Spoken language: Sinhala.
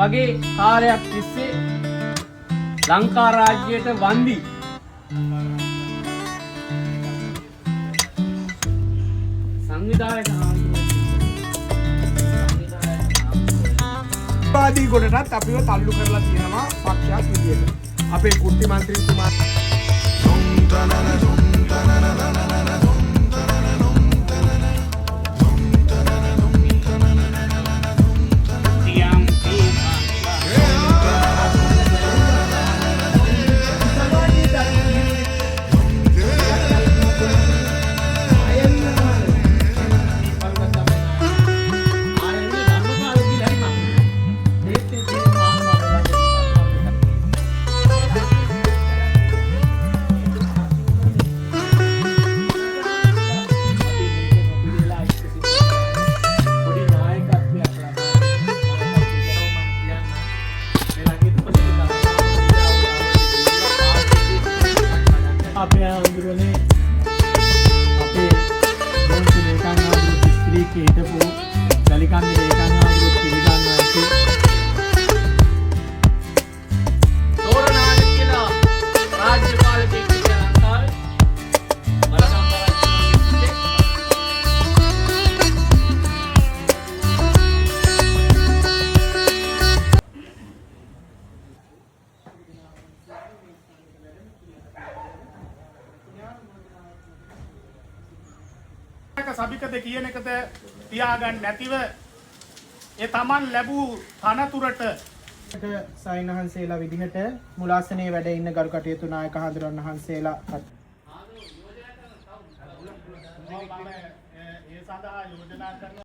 වගේ කාලයක් තිස්සේ ලංකා රාජ්‍යයට වන්දි සංවිධායක වාදී ගොඩටත් අපිව තල්ලු කරලා තියෙනවා පක්ෂයක් විදියට. අපේ කුට්ටි මන්ත්‍රීතුමා අපේ ආන්දරනේ අපේ මොන්සි ලේකම් ආන්දර දිස්ත්‍රික්කයේ හිටපු ගලිකන්ද ලේකම් ආන්දර පිළිගන්නවා ඇති තෝරනාග කියලා රාජ්‍ය පාලකයෙක් කියලා ලංකාවේ සභිකද කියන එකද තියාගන්න නැතිව ඒ Taman ලැබූ තනතුරට සයින්හන්සේලා විදිහට මුලාසනයේ වැඩ ඉන්න ගරු කටයුතු නායක හඳුරන්න හන්සේලා